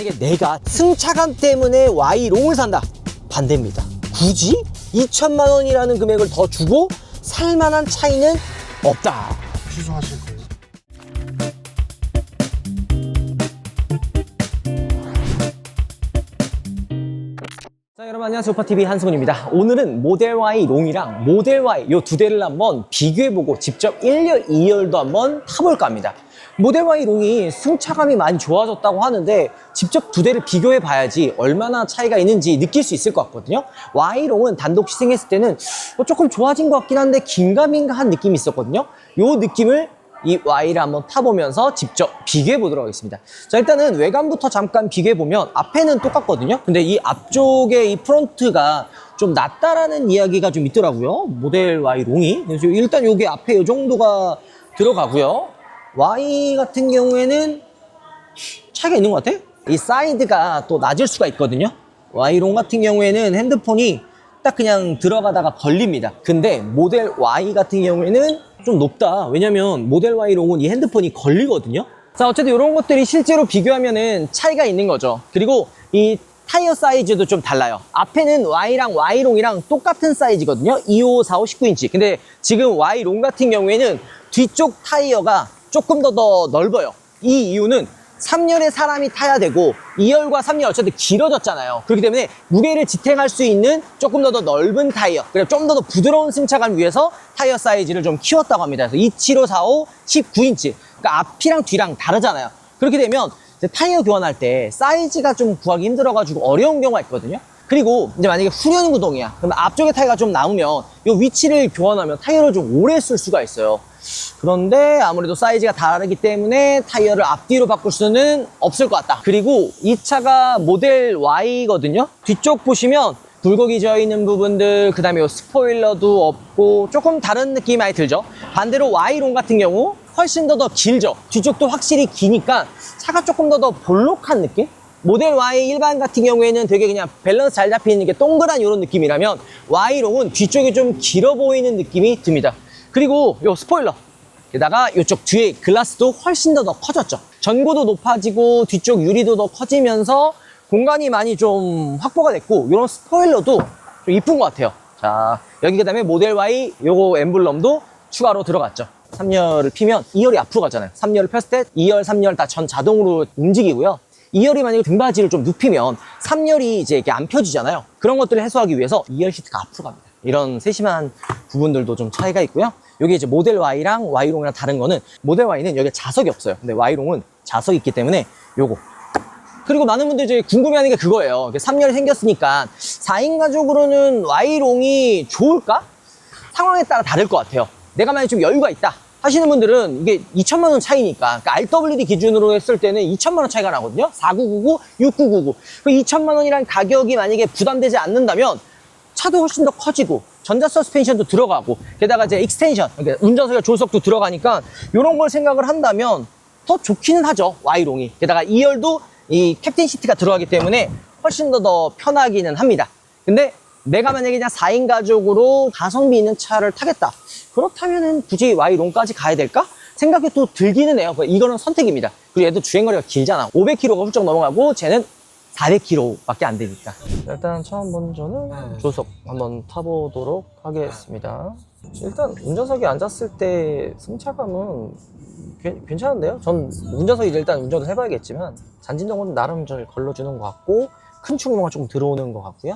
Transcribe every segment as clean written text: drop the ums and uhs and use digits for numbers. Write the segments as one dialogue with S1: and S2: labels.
S1: 만약에 내가 승차감 때문에 Y롱을 산다, 반대입니다. 굳이 2천만 원이라는 금액을 더 주고 살만한 차이는 없다.
S2: 취소하실 거예요?
S1: 자, 여러분 안녕하세요. 오빠TV 한승훈입니다. 오늘은 모델 Y 롱이랑 모델 Y 이 두 대를 한번 비교해보고 직접 1열, 2열도 한번 타볼까 합니다. 모델 Y 롱이 승차감이 많이 좋아졌다고 하는데 직접 두 대를 비교해 봐야지 얼마나 차이가 있는지 느낄 수 있을 것 같거든요. Y 롱은 단독 시승했을 때는 조금 좋아진 것 같긴 한데 긴가민가한 느낌이 있었거든요. 이 느낌을 이 Y를 한번 타보면서 직접 비교해 보도록 하겠습니다. 자, 일단은 외관부터 잠깐 비교해 보면 앞에는 똑같거든요. 근데 이 앞쪽에 이 프론트가 좀 낫다라는 이야기가 좀 있더라고요. 모델 Y 롱이. 그래서 일단 요게 앞에 이 정도가 들어가고요. Y 같은 경우에는 차이가 있는 것 같아. 이 사이드가 또 낮을 수가 있거든요. Y 롱 같은 경우에는 핸드폰이 딱 그냥 들어가다가 걸립니다. 근데 모델 Y 같은 경우에는 좀 높다. 왜냐면 모델 Y 롱은 이 핸드폰이 걸리거든요. 자, 어쨌든 이런 것들이 실제로 비교하면은 차이가 있는 거죠. 그리고 이 타이어 사이즈도 좀 달라요. 앞에는 Y랑 Y롱이랑 똑같은 사이즈거든요. 25, 45, 19인치. 근데 지금 Y롱 같은 경우에는 뒤쪽 타이어가 조금 더 넓어요. 이 이유는 3열에 사람이 타야 되고 2열과 3열 어쨌든 길어졌잖아요. 그렇기 때문에 무게를 지탱할 수 있는 조금 더 넓은 타이어, 그리고 좀 더 부드러운 승차감을 위해서 타이어 사이즈를 좀 키웠다고 합니다. 그래서 275, 19인치. 그러니까 앞이랑 뒤랑 다르잖아요. 그렇게 되면 이제 타이어 교환할 때 사이즈가 좀 구하기 힘들어가지고 어려운 경우가 있거든요. 그리고 이제 만약에 후륜 구동이야. 그러면 앞쪽에 타이어가 좀 남으면 이 위치를 교환하면 타이어를 좀 오래 쓸 수가 있어요. 그런데 아무래도 사이즈가 다르기 때문에 타이어를 앞뒤로 바꿀 수는 없을 것 같다. 그리고 이 차가 모델 Y거든요. 뒤쪽 보시면 굴곡이 져 있는 부분들, 그 다음에 스포일러도 없고 조금 다른 느낌이 많이 들죠. 반대로 Y롱 같은 경우 훨씬 더 길죠. 뒤쪽도 확실히 기니까 차가 조금 더 볼록한 느낌? 모델 Y 일반 같은 경우에는 되게 그냥 밸런스 잘 잡히는 게 동그란 이런 느낌이라면 Y롱은 뒤쪽이 좀 길어 보이는 느낌이 듭니다. 그리고 요 스포일러, 게다가 이쪽 뒤에 글라스도 훨씬 더 커졌죠. 전고도 높아지고 뒤쪽 유리도 더 커지면서 공간이 많이 좀 확보가 됐고, 이런 스포일러도 좀 이쁜 것 같아요. 자, 여기 그 다음에 모델 Y 요거 엠블럼도 추가로 들어갔죠. 3열을 피면 2열이 앞으로 가잖아요. 3열을 폈을 때 2열, 3열 다 전 자동으로 움직이고요. 2열이 만약에 등받이를 좀 눕히면 3열이 이제 이렇게 안 펴지잖아요. 그런 것들을 해소하기 위해서 2열 시트가 앞으로 갑니다. 이런 세심한 부분들도 좀 차이가 있고요. 여기 이제 모델 Y랑 Y롱이랑 다른 거는 모델 Y는 여기 자석이 없어요. 근데 Y롱은 자석이 있기 때문에 요거. 그리고 많은 분들이 이제 궁금해하는 게 그거예요. 3열이 생겼으니까 4인 가족으로는 Y롱이 좋을까? 상황에 따라 다를 것 같아요. 내가 만약에 좀 여유가 있다 하시는 분들은 이게 2천만 원 차이니까, 그러니까 RWD 기준으로 했을 때는 2천만 원 차이가 나거든요. 4999, 6999. 그 2천만 원이라는 가격이 만약에 부담되지 않는다면 차도 훨씬 더 커지고 전자 서스펜션도 들어가고 게다가 이제 익스텐션, 그러니까 운전석에 조석도 들어가니까 이런 걸 생각을 한다면 더 좋기는 하죠, Y롱이. 게다가 2열도 이 캡틴 시트가 들어가기 때문에 훨씬 더 편하기는 합니다. 근데 내가 만약에 그냥 4인 가족으로 가성비 있는 차를 타겠다, 그렇다면은 굳이 Y롱까지 가야 될까? 생각이 또 들기는 해요. 이거는 선택입니다. 그리고 얘도 주행거리가 길잖아. 500km가 훌쩍 넘어가고 쟤는 400km밖에 안 되니까. 일단 처음 먼저는 조석 한번 타보도록 하겠습니다. 일단 운전석에 앉았을 때 승차감은 괜찮은데요? 전 운전석에 일단 운전을 해봐야겠지만 잔진동은 나름 잘 걸러주는 것 같고 큰 충무가 조금 들어오는 것 같고요.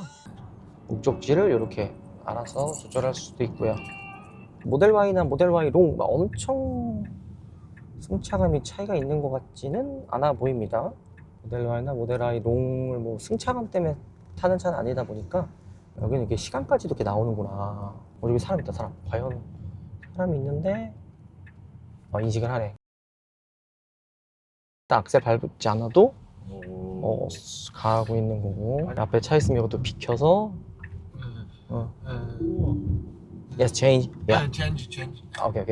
S1: 목적지를 이렇게 알아서 조절할 수도 있고요. 모델 Y나 모델 Y 롱 엄청 승차감이 차이가 있는 것 같지는 않아 보입니다. 모델 Y나 모델 Y 롱을 뭐 승차감 때문에 타는 차는 아니다 보니까 여기는 이렇게 시간까지도 이렇게 나오는구나. 여기 사람 있다, 사람. 과연 사람이 있는데 인식을 하네. 악셀 밟지 않아도 가고 있는 거고, 앞에 차 있으면 이것도 비켜서 Yes, change. Yeah.
S2: change.
S1: 오케이.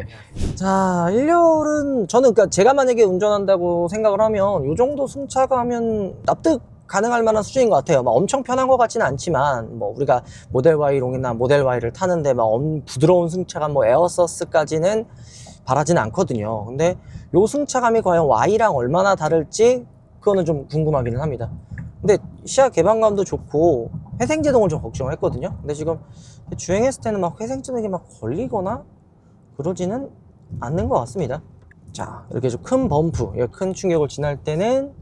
S1: 자, 1열은 저는 그러니까 제가 만약에 운전한다고 생각을 하면 이 정도 승차감은 납득 가능할 만한 수준인 것 같아요. 막 엄청 편한 것 같지는 않지만, 뭐 우리가 모델 Y롱이나 모델 Y를 타는데 막 부드러운 승차감, 뭐 에어서스까지는 바라지는 않거든요. 근데 요 승차감이 과연 Y랑 얼마나 다를지 그거는 좀 궁금하기는 합니다. 근데 시야 개방감도 좋고 회생제동을 좀 걱정을 했거든요. 근데 지금 주행했을 때는 막 회생제동이 막 걸리거나 그러지는 않는 것 같습니다. 자, 이렇게 좀 큰 범프, 큰 충격을 지날 때는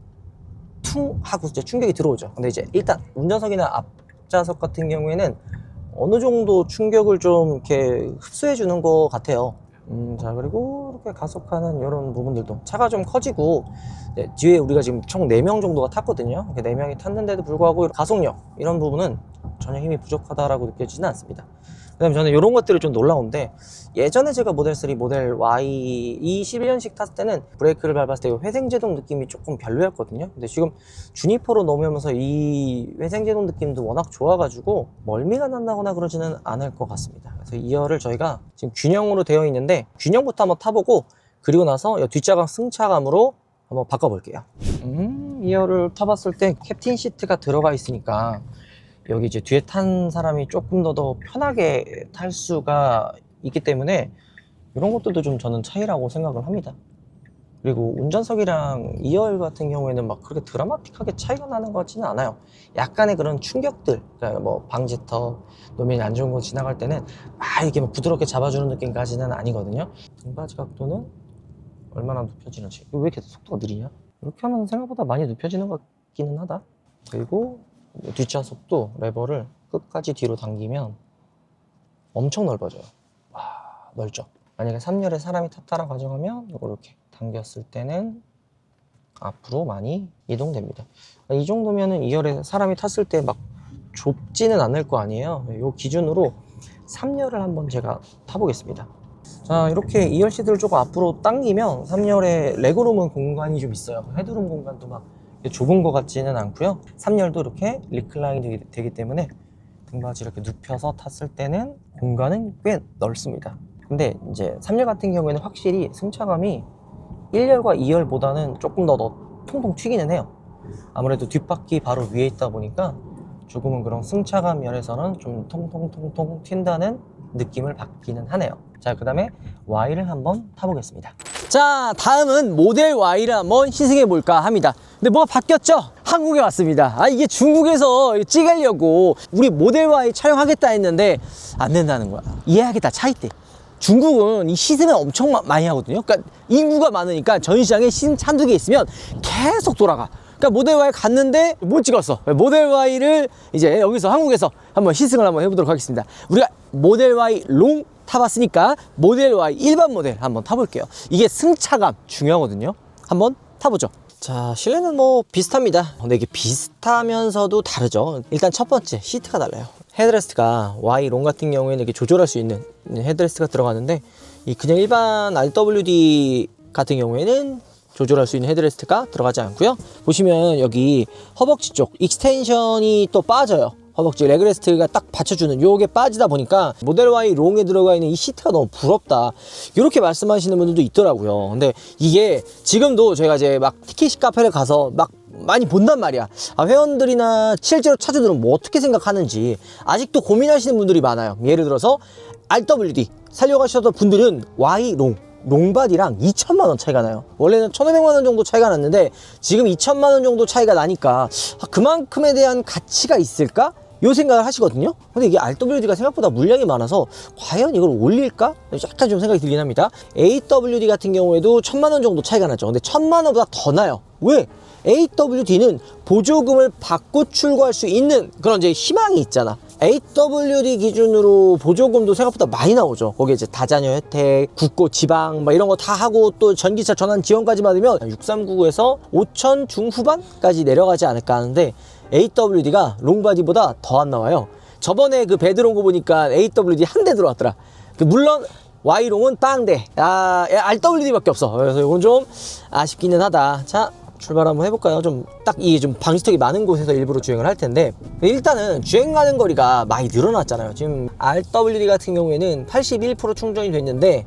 S1: 퉁 하고 이제 충격이 들어오죠. 근데 이제 일단 운전석이나 앞좌석 같은 경우에는 어느 정도 충격을 좀 이렇게 흡수해 주는 것 같아요. 자, 그리고 이렇게 가속하는 이런 부분들도 차가 좀 커지고, 네, 뒤에 우리가 지금 총 4명 정도가 탔거든요. 4명이 탔는데도 불구하고 가속력 이런 부분은 전혀 힘이 부족하다라고 느껴지지는 않습니다. 그 다음에 저는 이런 것들이 좀 놀라운데, 예전에 제가 모델 3, 모델 Y 21년식 탔을 때는 브레이크를 밟았을 때 회생제동 느낌이 조금 별로였거든요. 근데 지금 주니퍼로 넘으면서 이 회생제동 느낌도 워낙 좋아가지고 멀미가 난다거나 그러지는 않을 것 같습니다. 그래서 2열을 저희가 지금 균형으로 되어 있는데, 균형부터 한번 타보고 그리고 나서 뒷좌석 승차감으로 한번 바꿔볼게요. 2열을 타봤을 때 캡틴 시트가 들어가 있으니까 여기 이제 뒤에 탄 사람이 조금 더 편하게 탈 수가 있기 때문에 이런 것들도 좀 저는 차이라고 생각을 합니다. 그리고 운전석이랑 2열 같은 경우에는 막 그렇게 드라마틱하게 차이가 나는 것 같지는 않아요. 약간의 그런 충격들, 그러니까 뭐 방지턱, 노면이 안 좋은 거 지나갈 때는 이게 막 부드럽게 잡아주는 느낌까지는 아니거든요. 등받이 각도는 얼마나 눕혀지는지. 왜 이렇게 속도가 느리냐? 이렇게 하면 생각보다 많이 눕혀지는 것 같기는 하다. 그리고 뒷좌석도 레버를 끝까지 뒤로 당기면 엄청 넓어져요. 와, 넓죠? 만약에 3열에 사람이 탔다라고 가정하면 이렇게 당겼을 때는 앞으로 많이 이동됩니다. 이 정도면은 2열에 사람이 탔을 때 막 좁지는 않을 거 아니에요. 이 기준으로 3열을 한번 제가 타보겠습니다. 자, 이렇게 2열 시트를 조금 앞으로 당기면 3열에 레그룸은 공간이 좀 있어요. 헤드룸 공간도 막 좁은 것 같지는 않고요. 3열도 이렇게 리클라인이 되기 때문에 등받이 이렇게 눕혀서 탔을 때는 공간은 꽤 넓습니다. 근데 이제 3열 같은 경우에는 확실히 승차감이 1열과 2열보다는 조금 더 통통 튀기는 해요. 아무래도 뒷바퀴 바로 위에 있다 보니까 조금은 그런 승차감 면에서는 좀 통통통통 튄다는 느낌을 받기는 하네요. 자, 그 다음에 Y를 한번 타보겠습니다. 자, 다음은 모델 Y를 한번 시승해 볼까 합니다. 근데 뭐가 바뀌었죠? 한국에 왔습니다. 이게 중국에서 찍으려고 우리 모델 Y 촬영하겠다 했는데 안 된다는 거야. 이해하겠다, 차 있대. 중국은 이 시승을 엄청 많이 하거든요. 그러니까 인구가 많으니까 전시장에 시승 한두 개 있으면 계속 돌아가. 그러니까 모델 Y 갔는데 못 찍었어. 모델 Y를 이제 여기서 한국에서 한번 시승을 한번 해보도록 하겠습니다. 우리가 모델 Y 롱 타봤으니까 모델 Y 일반 모델 한번 타볼게요. 이게 승차감 중요하거든요. 한번 타보죠. 자, 실내는 뭐 비슷합니다. 근데 이게 비슷하면서도 다르죠. 일단 첫 번째, 시트가 달라요. 헤드레스트가 Y 롱 같은 경우에는 이렇게 조절할 수 있는 헤드레스트가 들어가는데, 이 그냥 일반 RWD 같은 경우에는 조절할 수 있는 헤드레스트가 들어가지 않고요. 보시면 여기 허벅지 쪽 익스텐션이 또 빠져요. 허벅지 레그레스트가 딱 받쳐주는 요게 빠지다 보니까 모델 Y 롱에 들어가 있는 이 시트가 너무 부럽다, 이렇게 말씀하시는 분들도 있더라고요. 근데 이게 지금도 저희가 이제 막 티켓식 카페를 가서 막 많이 본단 말이야. 회원들이나 실제로 차주들은 뭐 어떻게 생각하는지 아직도 고민하시는 분들이 많아요. 예를 들어서 RWD 살려가셨던 분들은 Y 롱바디랑 2천만원 차이가 나요. 원래는 1,500만원 정도 차이가 났는데 지금 2천만원 정도 차이가 나니까 그만큼에 대한 가치가 있을까? 요 생각을 하시거든요. 근데 이게 RWD가 생각보다 물량이 많아서 과연 이걸 올릴까? 약간 좀 생각이 들긴 합니다. AWD 같은 경우에도 1,000만원 정도 차이가 나죠. 근데 1,000만원보다 더 나요. 왜? AWD는 보조금을 받고 출고할 수 있는 그런 이제 희망이 있잖아. AWD 기준으로 보조금도 생각보다 많이 나오죠. 거기에 이제 다자녀 혜택, 국고 지방 막 이런 거 다 하고 또 전기차 전환 지원까지 받으면 6399에서 5천 중후반까지 내려가지 않을까 하는데, AWD가 롱바디보다 더 안 나와요. 저번에 그 배들 온 거 보니까 AWD 한 대 들어왔더라. 물론 Y롱은 빵대, RWD밖에 없어. 그래서 이건 좀 아쉽기는 하다. 자, 출발 한번 해볼까요? 좀 딱 이 좀 방지턱이 많은 곳에서 일부러 주행을 할 텐데, 일단은 주행 가는 거리가 많이 늘어났잖아요. 지금 RWD 같은 경우에는 81% 충전이 됐는데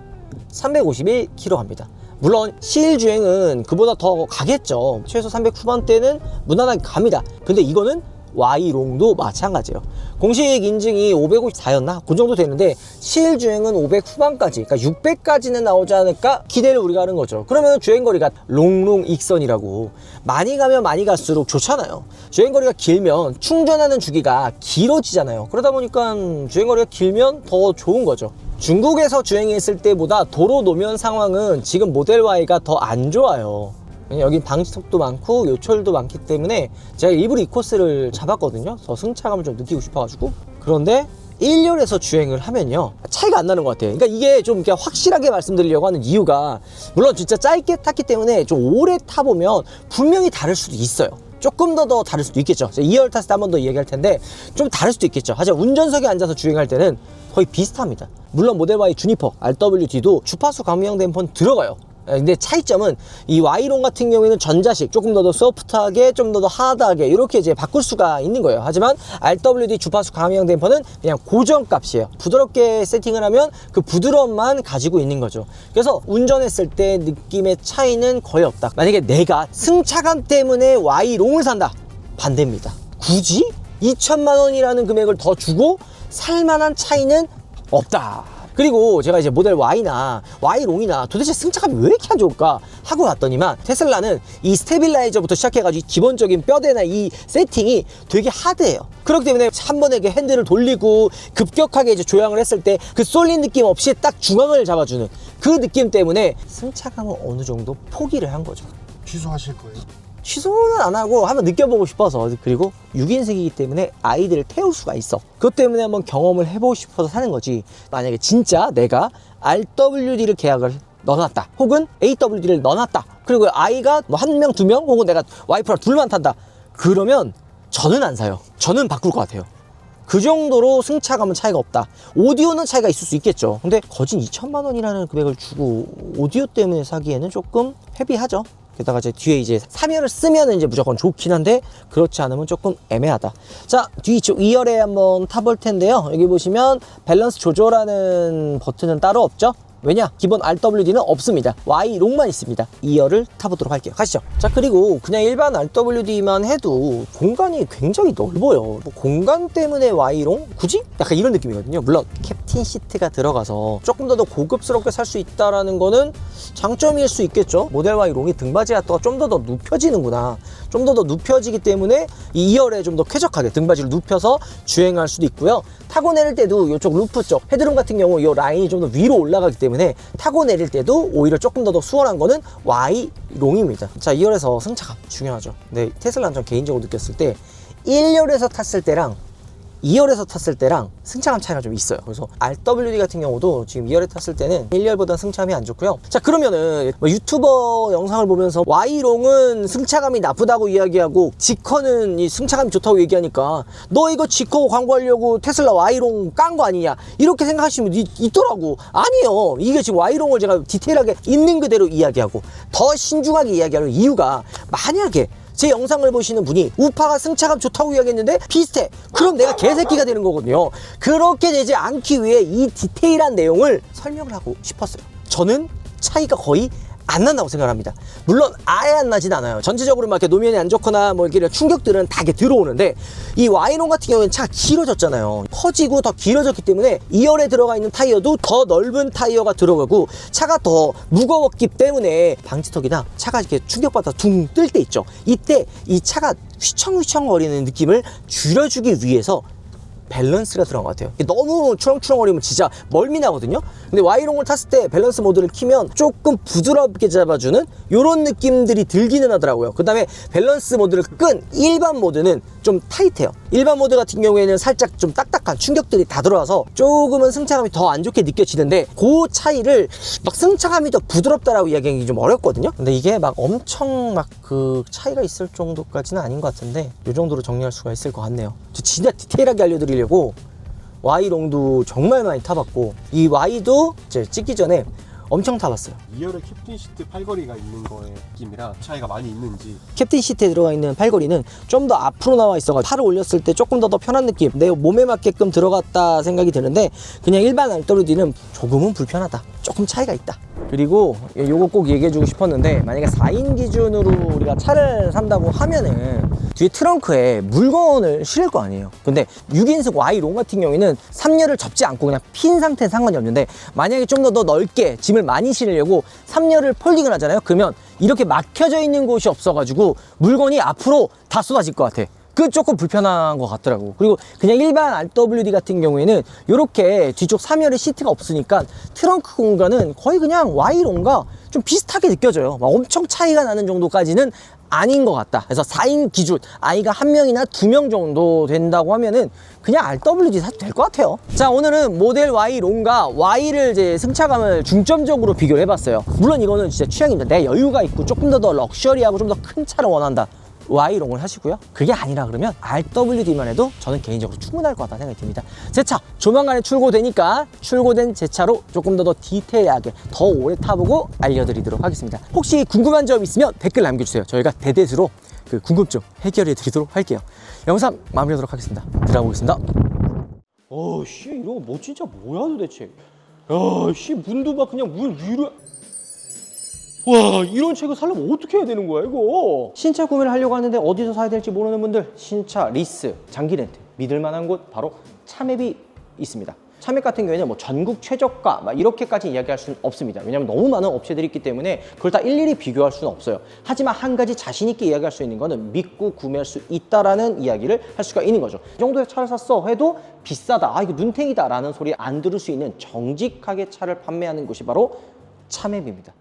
S1: 351km 갑니다. 물론 실 주행은 그보다 더 가겠죠. 최소 300 후반대는 무난하게 갑니다. 근데 이거는 Y롱도 마찬가지예요. 공식 인증이 554였나? 그 정도 되는데 실주행은 500 후반까지, 그러니까 600까지는 나오지 않을까 기대를 우리가 하는 거죠. 그러면 주행거리가 롱롱 익선이라고, 많이 가면 많이 갈수록 좋잖아요. 주행거리가 길면 충전하는 주기가 길어지잖아요. 그러다 보니까 주행거리가 길면 더 좋은 거죠. 중국에서 주행했을 때보다 도로 노면 상황은 지금 모델 Y가 더 안 좋아요. 여긴 방지턱도 많고 요철도 많기 때문에 제가 일부러 이 코스를 잡았거든요. 더 승차감을 좀 느끼고 싶어가지고. 그런데 1열에서 주행을 하면요, 차이가 안 나는 것 같아요. 그러니까 이게 좀 이렇게 확실하게 말씀드리려고 하는 이유가, 물론 진짜 짧게 탔기 때문에 좀 오래 타보면 분명히 다를 수도 있어요. 조금 더 다를 수도 있겠죠. 2열 탔을 때 한 번 더 이야기할 텐데 좀 다를 수도 있겠죠. 하지만 운전석에 앉아서 주행할 때는 거의 비슷합니다. 물론 모델 Y 주니퍼 RWD도 주파수 감형 댐퍼는 들어가요. 근데 차이점은 이 Y롱 같은 경우에는 전자식, 조금 더 소프트하게, 좀 더 하드하게 이렇게 이제 바꿀 수가 있는 거예요. 하지만 RWD 주파수 감형 댐퍼는 그냥 고정값이에요. 부드럽게 세팅을 하면 그 부드러움만 가지고 있는 거죠. 그래서 운전했을 때 느낌의 차이는 거의 없다. 만약에 내가 승차감 때문에 Y롱을 산다, 반대입니다. 굳이 2천만 원이라는 금액을 더 주고 살만한 차이는 없다. 그리고 제가 이제 모델 Y나 Y롱이나 도대체 승차감이 왜 이렇게 안 좋을까 하고 봤더니만, 테슬라는 이 스테빌라이저부터 시작해가지고 기본적인 뼈대나 이 세팅이 되게 하드해요. 그렇기 때문에 한 번에 이렇게 핸들을 돌리고 급격하게 이제 조향을 했을 때 그 쏠린 느낌 없이 딱 중앙을 잡아주는 그 느낌 때문에 승차감은 어느 정도 포기를 한 거죠.
S2: 취소하실 거예요?
S1: 취소는 안 하고 한번 느껴보고 싶어서. 그리고 6인승이기 때문에 아이들을 태울 수가 있어. 그것 때문에 한번 경험을 해보고 싶어서 사는 거지. 만약에 진짜 내가 RWD를 계약을 넣어놨다, 혹은 AWD를 넣어놨다, 그리고 아이가 뭐 1명, 2명, 혹은 내가 와이프랑 둘만 탄다, 그러면 저는 안 사요. 저는 바꿀 것 같아요. 그 정도로 승차감은 차이가 없다. 오디오는 차이가 있을 수 있겠죠. 근데 거진 2천만 원이라는 금액을 주고 오디오 때문에 사기에는 조금 헤비하죠. 게다가 이제 뒤에 이제 3열을 쓰면 이제 무조건 좋긴 한데, 그렇지 않으면 조금 애매하다. 자, 뒤쪽 2열에 한번 타볼 텐데요. 여기 보시면 밸런스 조절하는 버튼은 따로 없죠. 왜냐? 기본 RWD는 없습니다. Y롱만 있습니다. 2열을 타보도록 할게요. 가시죠. 자, 그리고 그냥 일반 RWD만 해도 공간이 굉장히 넓어요. 뭐 공간 때문에 Y롱? 굳이? 약간 이런 느낌이거든요. 물론 캡틴 시트가 들어가서 조금 더 고급스럽게 살 수 있다는 거는 장점일 수 있겠죠. 모델 Y롱이 등받이 하트가 좀 더 눕혀지는구나, 좀 더 눕혀지기 때문에 이 2열에 좀 더 쾌적하게 등받이를 눕혀서 주행할 수도 있고요. 타고 내릴 때도 이쪽 루프 쪽 헤드룸 같은 경우 이 라인이 좀 더 위로 올라가기 때문에 타고 내릴 때도 오히려 조금 더 수월한 거는 Y롱입니다. 자, 2열에서 승차감 중요하죠. 근데 테슬라는 전 개인적으로 느꼈을 때 1열에서 탔을 때랑 2열에서 탔을 때랑 승차감 차이가 좀 있어요. 그래서 RWD 같은 경우도 지금 2열에 탔을 때는 1열보다 승차감이 안 좋고요. 자, 그러면은 뭐 유튜버 영상을 보면서 Y롱은 승차감이 나쁘다고 이야기하고 지커는 이 승차감이 좋다고 얘기하니까, 너 이거 지커 광고하려고 테슬라 Y롱 깐 거 아니냐, 이렇게 생각하시면 있더라고. 아니에요. 이게 지금 Y롱을 제가 디테일하게 있는 그대로 이야기하고 더 신중하게 이야기하는 이유가, 만약에 제 영상을 보시는 분이 우파가 승차감 좋다고 이야기했는데 비슷해, 그럼 내가 개새끼가 되는 거거든요. 그렇게 되지 않기 위해 이 디테일한 내용을 설명을 하고 싶었어요. 저는 차이가 거의 안 난다고 생각합니다. 물론 아예 안 나진 않아요. 전체적으로 막 이렇게 노면이 안 좋거나 뭐 이렇게 충격들은 다 이렇게 들어오는데, 이 Y롱 같은 경우에는 차가 길어졌잖아요. 커지고 더 길어졌기 때문에 2열에 들어가 있는 타이어도 더 넓은 타이어가 들어가고, 차가 더 무거웠기 때문에 방지턱이나 차가 이렇게 충격받아 둥 뜰 때 있죠. 이때 이 차가 휘청휘청 거리는 느낌을 줄여주기 위해서 밸런스가 들어간 것 같아요. 너무 추렁추렁거리면 진짜 멀미 나거든요. 근데 Y롱을 탔을 때 밸런스 모드를 키면 조금 부드럽게 잡아주는 이런 느낌들이 들기는 하더라고요. 그 다음에 밸런스 모드를 끈 일반 모드는 좀 타이트해요. 일반 모드 같은 경우에는 살짝 좀 딱딱한 충격들이 다 들어와서 조금은 승차감이 더 안 좋게 느껴지는데, 그 차이를 막 승차감이 더 부드럽다라고 이야기하기 좀 어렵거든요. 근데 이게 막 엄청 막 그 차이가 있을 정도까지는 아닌 것 같은데, 이 정도로 정리할 수가 있을 것 같네요. 저 진짜 디테일하게 알려드리려고 Y롱도 정말 많이 타봤고, 이 Y도 이제 찍기 전에 엄청 타봤어요.
S2: 2열에 캡틴 시트 팔걸이가 있는 거에 느낌이랑 차이가 많이 있는지.
S1: 캡틴 시트에 들어가 있는 팔걸이는 좀 더 앞으로 나와 있어가지고 팔을 올렸을 때 조금 더 편한 느낌, 내 몸에 맞게끔 들어갔다 생각이 드는데, 그냥 일반 RWD는 조금은 불편하다, 조금 차이가 있다. 그리고 요거 꼭 얘기해주고 싶었는데, 만약에 4인 기준으로 우리가 차를 산다고 하면은 뒤에 트렁크에 물건을 실을 거 아니에요. 근데 6인승 Y롱 같은 경우에는 3열을 접지 않고 그냥 핀 상태는 상관이 없는데, 만약에 좀 더 넓게 짐을 많이 실으려고 3열을 폴딩을 하잖아요. 그러면 이렇게 막혀져 있는 곳이 없어가지고 물건이 앞으로 다 쏟아질 것 같아. 그 조금 불편한 것 같더라고. 그리고 그냥 일반 RWD 같은 경우에는 이렇게 뒤쪽 3열에 시트가 없으니까 트렁크 공간은 거의 그냥 Y롱과 좀 비슷하게 느껴져요. 막 엄청 차이가 나는 정도까지는 아닌 것 같다. 그래서 4인 기준, 아이가 1명이나 2명 정도 된다고 하면은 그냥 RWD 사도 될 것 같아요. 자, 오늘은 모델 Y 롱과 Y를 이제 승차감을 중점적으로 비교를 해봤어요. 물론 이거는 진짜 취향입니다. 내 여유가 있고 조금 더 럭셔리하고 좀 더 큰 차를 원한다, Y롱을 하시고요. 그게 아니라 그러면 RWD만 해도 저는 개인적으로 충분할 것 같다는 생각이 듭니다. 제 차 조만간에 출고되니까 출고된 제 차로 조금 더 디테일하게 더 오래 타보고 알려드리도록 하겠습니다. 혹시 궁금한 점 있으면 댓글 남겨주세요. 저희가 대대수로 그 궁금증 해결해 드리도록 할게요. 영상 마무리하도록 하겠습니다. 들어가보겠습니다. 씨, 이거 뭐 진짜 뭐야 도대체. 씨, 문도 막 그냥 문 위로. 와, 이런 책을 사려면 어떻게 해야 되는 거야 이거. 신차 구매를 하려고 하는데 어디서 사야 될지 모르는 분들, 신차 리스, 장기 렌트 믿을 만한 곳 바로 차맵이 있습니다. 차맵 같은 경우에는 뭐 전국 최저가 막 이렇게까지 이야기할 수는 없습니다. 왜냐면 너무 많은 업체들이 있기 때문에 그걸 다 일일이 비교할 수는 없어요. 하지만 한 가지 자신 있게 이야기할 수 있는 거는 믿고 구매할 수 있다라는 이야기를 할 수가 있는 거죠. 이 정도의 차를 샀어 해도 비싸다, 이거 눈탱이다 라는 소리 안 들을 수 있는 정직하게 차를 판매하는 곳이 바로 차맵입니다.